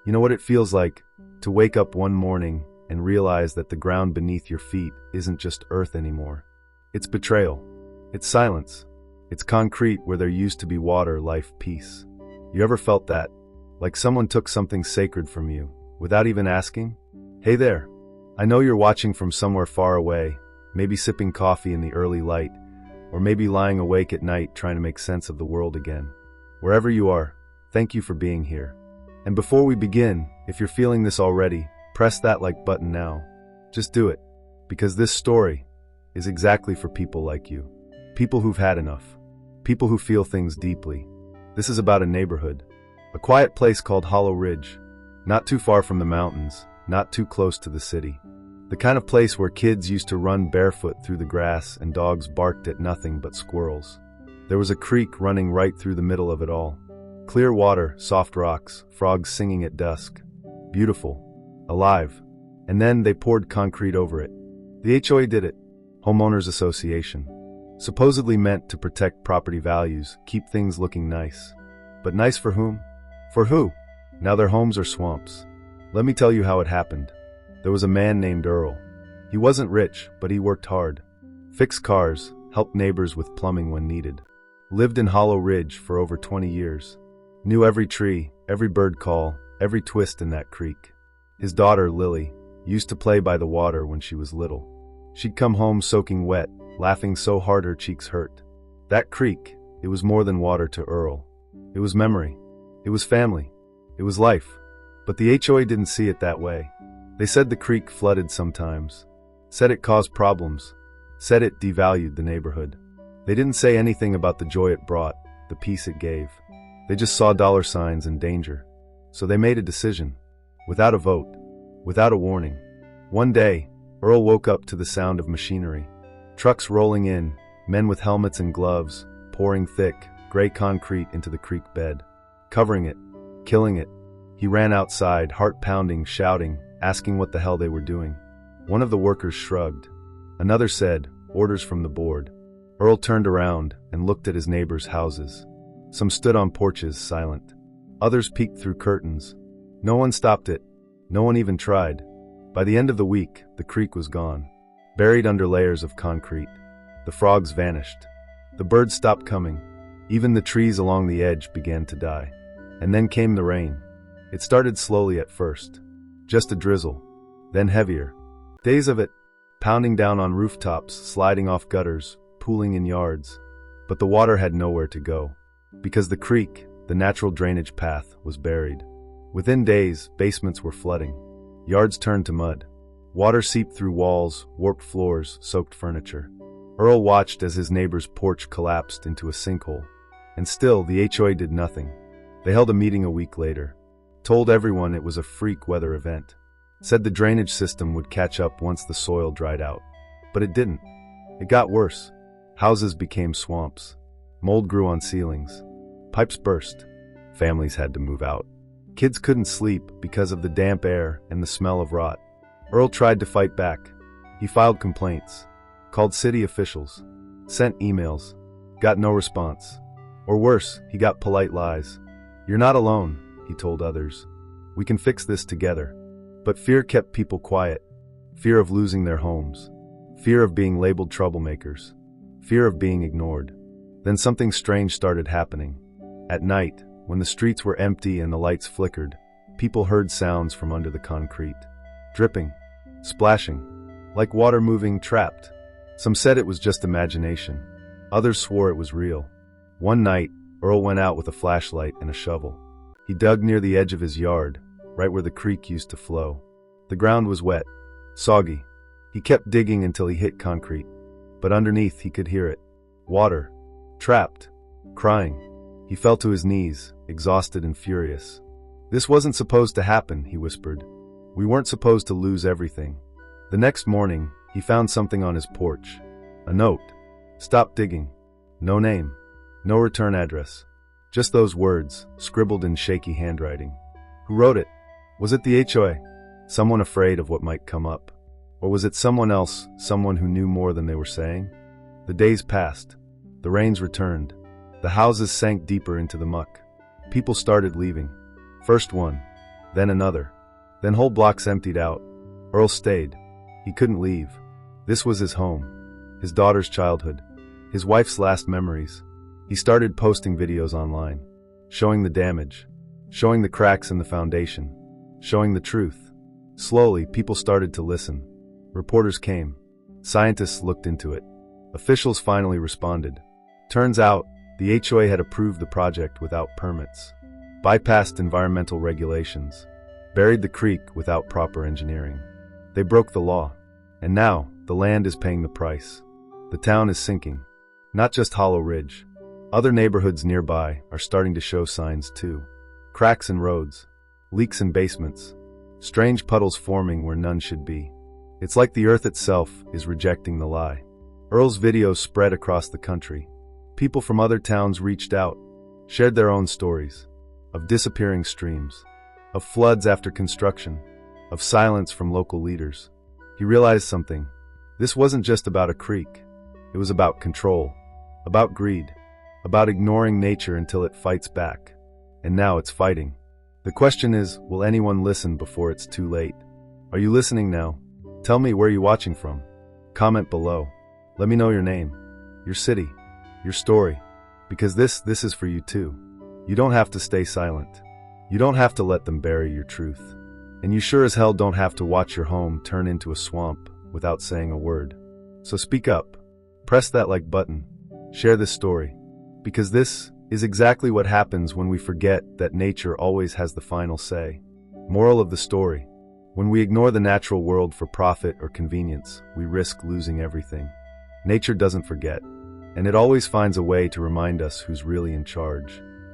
You know what it feels like to wake up one morning and realize that the ground beneath your feet isn't just earth anymore. It's betrayal. It's silence. It's concrete where there used to be water, life, peace. You ever felt that? Like someone took something sacred from you, without even asking? Hey there. I know you're watching from somewhere far away, maybe sipping coffee in the early light, or maybe lying awake at night trying to make sense of the world again. Wherever you are, thank you for being here. And before we begin, if you're feeling this already, press that like button now. Just do it, because this story is exactly for people like you. People who've had enough. People who feel things deeply. This is about a neighborhood. A quiet place called Hollow Ridge. Not too far from the mountains, not too close to the city. The kind of place where kids used to run barefoot through the grass and dogs barked at nothing but squirrels. There was a creek running right through the middle of it all. Clear water, soft rocks, frogs singing at dusk. Beautiful. Alive. And then they poured concrete over it. The HOA did it. Homeowners Association. Supposedly meant to protect property values, keep things looking nice. But nice for whom? For who? Now their homes are swamps. Let me tell you how it happened. There was a man named Earl. He wasn't rich, but he worked hard. Fixed cars, helped neighbors with plumbing when needed. Lived in Hollow Ridge for over 20 years. Knew every tree, every bird call, every twist in that creek. His daughter, Lily, used to play by the water when she was little. She'd come home soaking wet, laughing so hard her cheeks hurt. That creek, it was more than water to Earl. It was memory. It was family. It was life. But the HOA didn't see it that way. They said the creek flooded sometimes. Said it caused problems. Said it devalued the neighborhood. They didn't say anything about the joy it brought, the peace it gave. They just saw dollar signs and danger. So they made a decision. Without a vote. Without a warning. One day, Earl woke up to the sound of machinery. Trucks rolling in, men with helmets and gloves, pouring thick, gray concrete into the creek bed. Covering it. Killing it. He ran outside, heart pounding, shouting, asking what the hell they were doing. One of the workers shrugged. Another said, orders from the board. Earl turned around and looked at his neighbors' houses. Some stood on porches, silent. Others peeked through curtains. No one stopped it. No one even tried. By the end of the week, the creek was gone. Buried under layers of concrete. The frogs vanished. The birds stopped coming. Even the trees along the edge began to die. And then came the rain. It started slowly at first. Just a drizzle. Then heavier. Days of it. Pounding down on rooftops, sliding off gutters, pooling in yards. But the water had nowhere to go. Because the creek, the natural drainage path, was buried. Within days, basements were flooding. Yards turned to mud. Water seeped through walls, warped floors, soaked furniture. Earl watched as his neighbor's porch collapsed into a sinkhole. And still, the HOA did nothing. They held a meeting a week later. Told everyone it was a freak weather event. Said the drainage system would catch up once the soil dried out. But it didn't. It got worse. Houses became swamps. Mold grew on ceilings. Pipes burst. Families had to move out. Kids couldn't sleep because of the damp air and the smell of rot. Earl tried to fight back. He filed complaints, called city officials, sent emails, got no response. Or worse, he got polite lies. You're not alone, he told others. We can fix this together. But fear kept people quiet. Fear of losing their homes. Fear of being labeled troublemakers. Fear of being ignored. Then something strange started happening. At night, when the streets were empty and the lights flickered, people heard sounds from under the concrete. Dripping. Splashing. Like water moving, trapped. Some said it was just imagination. Others swore it was real. One night, Earl went out with a flashlight and a shovel. He dug near the edge of his yard, right where the creek used to flow. The ground was wet, soggy. He kept digging until he hit concrete. But underneath he could hear it. Water. Trapped. Crying. He fell to his knees, exhausted and furious. This wasn't supposed to happen, he whispered. We weren't supposed to lose everything. The next morning, he found something on his porch. A note. Stop digging. No name. No return address. Just those words, scribbled in shaky handwriting. Who wrote it? Was it the HOA? Someone afraid of what might come up? Or was it someone else, someone who knew more than they were saying? The days passed. The rains returned. The houses sank deeper into the muck. People started leaving. First one. then another. Then whole blocks emptied out. Earl stayed. He couldn't leave. This was his home, his daughter's childhood, his wife's last memories. He started posting videos online, showing the damage, showing the cracks in the foundation, showing the truth. Slowly, people started to listen. Reporters came. Scientists looked into it. Officials finally responded. Turns out, the HOA had approved the project without permits, bypassed environmental regulations, buried the creek without proper engineering. They broke the law. And now, the land is paying the price. The town is sinking. Not just Hollow Ridge. Other neighborhoods nearby are starting to show signs too. Cracks in roads, leaks in basements, strange puddles forming where none should be. It's like the earth itself is rejecting the lie. Earl's videos spread across the country. People from other towns reached out, shared their own stories of disappearing streams, of floods after construction, of silence from local leaders. He realized something. This wasn't just about a creek. It was about control, about greed, about ignoring nature until it fights back. And now it's fighting. The question is, will anyone listen before it's too late? Are you listening now? Tell me where you're watching from. Comment below. Let me know your name, your city, your story, because this is for you too. You don't have to stay silent. You don't have to let them bury your truth. And you sure as hell don't have to watch your home turn into a swamp without saying a word. So speak up. Press that like button. Share this story. Because this is exactly what happens when we forget that nature always has the final say. Moral of the story: when we ignore the natural world for profit or convenience, we risk losing everything. Nature doesn't forget, and it always finds a way to remind us who's really in charge.